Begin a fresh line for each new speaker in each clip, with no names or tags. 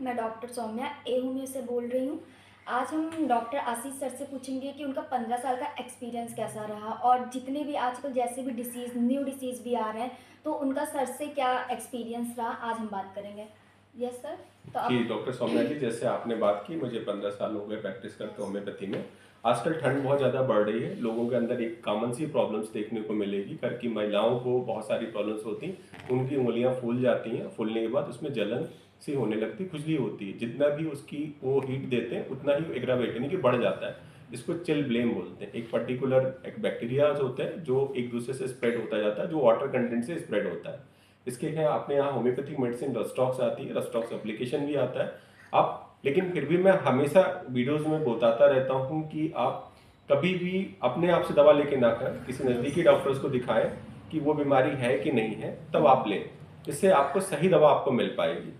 मैं doctor Saumya homeo से बोल रही हूँ। आज हम डॉक्टर आशीष सर से पूछेंगे कि उनका 15 साल का एक्सपीरियंस कैसा रहा और जितने भी आजकल जैसे भी न्यू डिसीज़ भी आ रहे हैं, तो उनका सर से क्या एक्सपीरियंस रहा, आज हम बात करेंगे। यस सर, तो
जी,
अब
डॉक्टर सौम्या जी, जैसे आपने बात की, मुझे 15 साल हो गए प्रैक्टिस करते होम्योपैथी में। आजकल ठंड बहुत ज़्यादा बढ़ रही है, लोगों के अंदर एक कॉमन सी प्रॉब्लम्स देखने को मिलेगी। घर की महिलाओं को बहुत सारी प्रॉब्लम्स होती, उनकी उँगलियाँ फूल जाती हैं, फूलने के बाद उसमें जलन सी होने लगती, खुजली होती है। जितना भी उसकी वो हीट देते हैं, उतना ही एग्रावेट यानी कि बढ़ जाता है। इसको चिल ब्लेम बोलते हैं। एक पर्टिकुलर एक बैक्टीरियाज होते हैं जो एक दूसरे से स्प्रेड होता जाता है, जो वाटर कंटेंट से स्प्रेड होता है। इसके हैं अपने यहाँ होम्योपैथिक मेडिसिन रस्टॉक्स आती है, रस्टॉक्स एप्लीकेशन भी आता है। आप लेकिन फिर भी मैं हमेशा वीडियोस में बताता रहता हूँ कि आप कभी भी अपने आप से दवा लेके ना खाएं, किसी नज़दीकी डॉक्टर्स को दिखाएं कि वो बीमारी है कि नहीं है, तब आप लें। इससे आपको सही दवा आपको मिल पाएगी।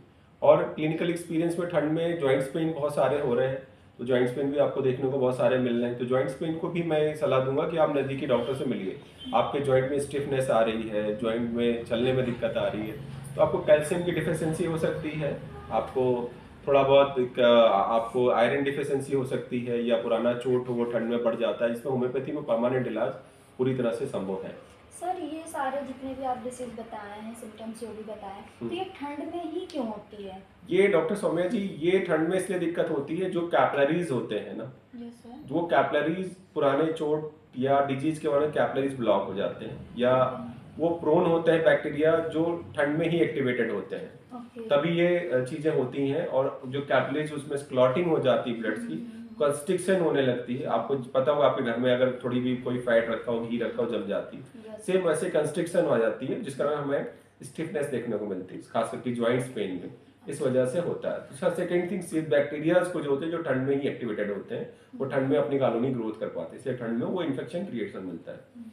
और क्लिनिकल एक्सपीरियंस में ठंड में जॉइंट्स पेन बहुत सारे हो रहे हैं, तो जॉइंट्स पेन भी आपको देखने को बहुत सारे मिल रहे हैं। तो जॉइंट्स पेन को भी मैं सलाह दूंगा कि आप नज़दीकी डॉक्टर से मिलिए। आपके जॉइंट में स्टिफनेस आ रही है, जॉइंट में चलने में दिक्कत आ रही है, तो आपको कैल्शियम की डिफिशियंसी हो सकती है, आपको थोड़ा बहुत आपको आयरन डिफिशियंसी हो सकती है, या पुराना चोट हो वो ठंड में बढ़ जाता है, जिसमें होम्योपैथी में परमानेंट इलाज पूरी तरह से संभव है।
सर ये सारे जितने भी आप डिसीज़ बताए हैं, सिम्टम्स जो भी बताए, तो ये ठंड में ही क्यों होती है?
ये डॉक्टर सौम्या जी, ये ठंड में इसलिए दिक्कत होती है, जो कैपिलरीज होते हैं ना,
यस सर।
वो कैपिलरीज पुराने चोट या डिजीज के वजह कैपिलरीज ब्लॉक हो जाते हैं, या वो प्रोन होते हैं बैक्टीरिया जो ठंड में ही एक्टिवेटेड होते हैं,
ओके।
तभी ये चीजें होती हैं। और जो कैपिलरीज उसमें क्लॉटिंग हो जाती है, ब्लड्स की कंस्ट्रिक्शन होने लगती है। आपको पता होगा आपके घर में अगर थोड़ी भी कोई फैट रखा हो, घी रखा हो, जम जाती है, सेम वैसे कंस्ट्रिक्शन हो जाती है, जिस कारण हमें स्टिफनेस देखने को मिलती है, खास करके ज्वाइंट्स पेन में। इस वजह से होता है। दूसरा सेकेंड थिंग, सी बैक्टीरियाज को जो होते हैं, जो ठंड में ही एक्टिवेटेड होते हैं, वो ठंड में अपनी कॉलोनी ग्रोथ कर पाते हैं, इसलिए ठंड में वो इन्फेक्शन क्रिएशन मिलता है।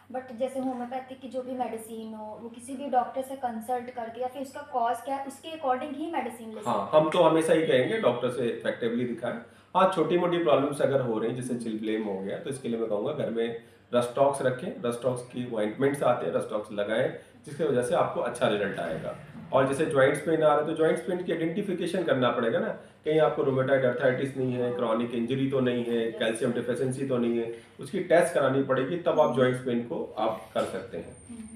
बट जैसे होम्योपैथी की जो भी मेडिसिन हो, वो किसी भी डॉक्टर से कंसल्ट करके या फिर उसका कॉज क्या है उसके अकॉर्डिंग ही मेडिसिन ले
हाँ,
सकते
हम
हैं।
तो हमेशा ही कहेंगे डॉक्टर से इफेक्टिवली दिखाएं। हाँ, छोटी मोटी प्रॉब्लम्स अगर हो रही हैं, जैसे चिलब्लेम हो गया, तो इसके लिए मैं कहूँगा घर में रस्टॉक्स रखें, रस्टॉक्स की ऑइंटमेंट्स आते हैं, रस्टॉक्स लगाएं, जिसकी वजह से आपको अच्छा रिजल्ट आएगा। और जैसे जॉइंट्स पेन आ रहा है, तो जॉइंट्स पेन की आइडेंटिफिकेशन करना पड़ेगा ना, कहीं आपको रोमेटाइड अर्थराइटिस नहीं है, क्रॉनिक इंजरी तो नहीं है, कैल्शियम डिफिशियंसी तो नहीं है, उसकी टेस्ट करानी पड़ेगी, तब आप जॉइंट्स पेन को आप कर सकते हैं।